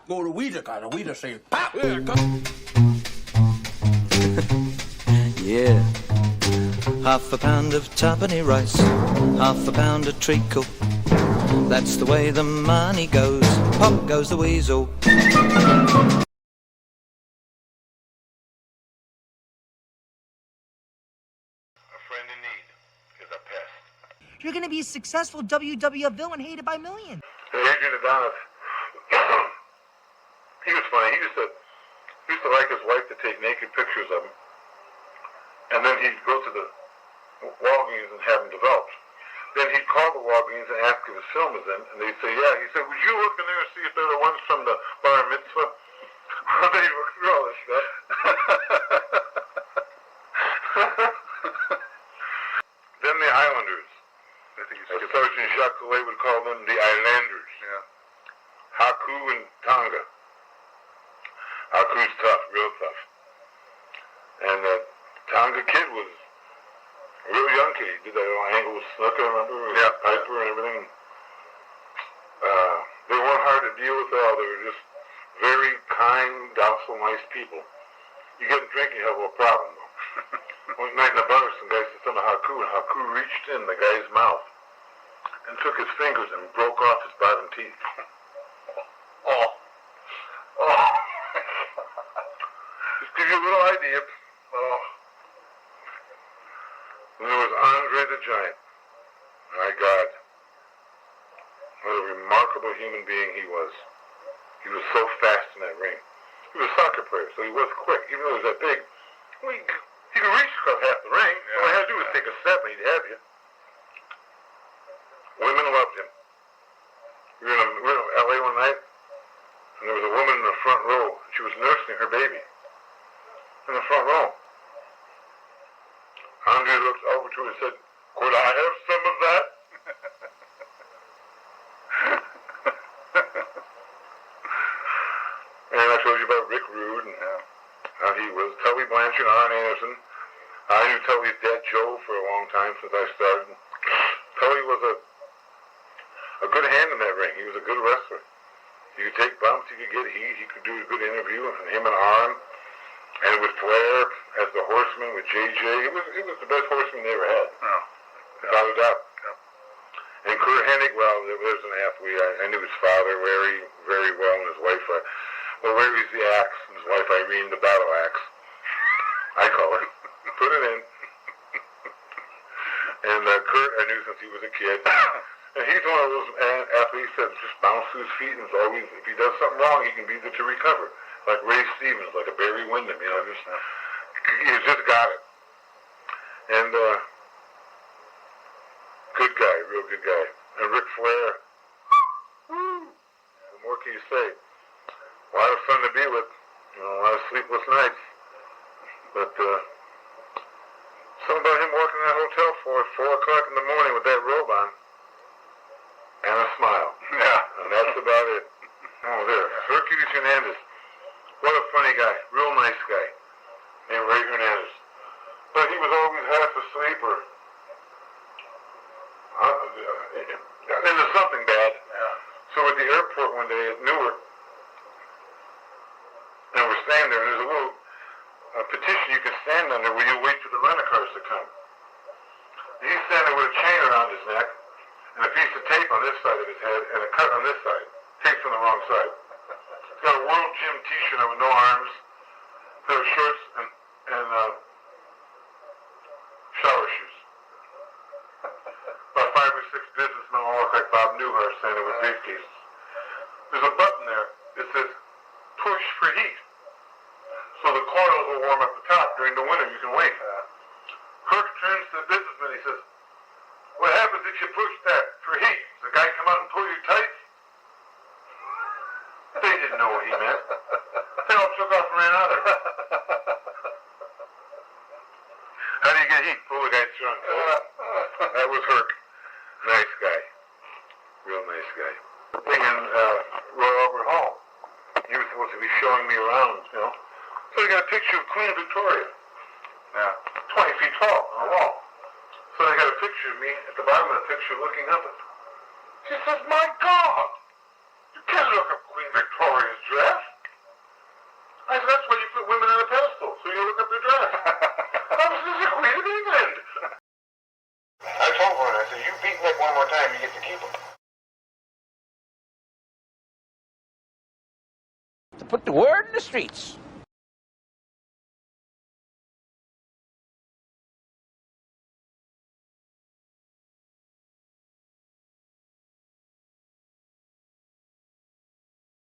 go to Weasel, cause the Weasel say, pop, yeah, come. Yeah. Half a pound of tuppenny rice, half a pound of treacle. That's the way the money goes. Pop goes the weasel. A friend in need is a pest. You're gonna be a successful WWF villain hated by millions. Adrian Adonis, he was funny. He used to like his wife to take naked pictures of him, and then he'd go to the Walgreens and have them developed. Then he'd call the Walgreens and ask if his film was in, and they'd say, yeah. He said, would you look in there and see if they're the ones from the bar mitzvah? They'd look through all this stuff. Then the Islanders. Sergeant Jacques Coulet would call them the Islanders. Yeah. Haku and Tonga. Haku's tough, real tough. And Tonga Kid was a real young kid. He did that little angle with Snooker, remember? Yeah. Piper and everything. They weren't hard to deal with at all. They were just very kind, docile, nice people. You get them drinking, you have a little problem, though. One night in the bar, some guy said something to Haku, and Haku reached in the guy's mouth and took his fingers and broke off his bottom teeth. Oh. Just give you a little idea. Oh. And there was Andre the Giant. My God. What a remarkable human being he was. He was so fast in that ring. He was a soccer player, so he was quick. Even though he was that big, he could reach across half the ring. Yeah. All he had to do was take a step and he'd have you. Women loved him. We were in L.A. one night, and there was a woman in the front row. She was nursing her baby in the front row. Andre looked over to her and said, could I have some of that? And I told you about Rick Rude and how he was. Tully Blanchard, Arn Anderson. I knew Tully's dad, Joe, for a long time since I started. Tully was a good hand in that ring. He was a good wrestler. He could take bumps, he could get heat, he could do a good interview, and him and Arn. And with Flair as the horseman, with JJ, it was the best horseman they ever had. Oh. Without a doubt. Yeah. And Kurt Hennig, well, there's an athlete. I knew his father very, very well, and his wife. Larry's the axe, and his wife Irene the battle axe. I call her. Put it in. And Kurt, I knew since he was a kid. And he's one of those athletes that just bounces to his feet, and is always, if he does something wrong, he can be there to recover. Like Ray Stevens, like a Barry Windham, he's just got it. And good guy, real good guy. And Ric Flair, what more can you say? A lot of fun to be with, a lot of sleepless nights. But something about him walking in that hotel at 4 o'clock in the morning with that robe on and a smile. Yeah. And that's about it. Oh, there. Hercules Hernandez. What a funny guy. Real nice guy. Named Ray Hernandez. But he was always half asleep or into something bad. Yeah. So at the airport one day at Newark, and we're standing there, and there's a little petition you can stand under where you wait for the rent-a-cars to come. And he's standing with a chain around his neck, and a piece of tape on this side of his head, and a cut on this side. Tape's on the wrong side. He's got a World Gym t-shirt on with no arms, pair of shorts, and shower shoes. About 5 or 6 businessmen all look like Bob Newhart standing with briefcases. There's a button there that says, push for heat. So the coils will warm up the top during the winter. You can wait. Kirk turns to the businessman. He says, what happens if you push that for heat? Does the guy come out and pull your tights? They didn't know what he meant. They all took off and ran out of it. How do you get heat? Pull the guy's trunk. That was Herc. Nice guy. Real nice guy. Thinking Roy Albert Hall. He was supposed to be showing me around, So they got a picture of Queen Victoria. Yeah. 20 feet tall on the wall. So they got a picture of me at the bottom of the picture looking up at me. She says, my God! You can't look up Queen Victoria's dress. I said, that's why you put women on a pedestal, so you look up their dress. Oh, this is the Queen of England. I told her, I said, you beat Nick one more time, you get to keep him. To put the word in the streets.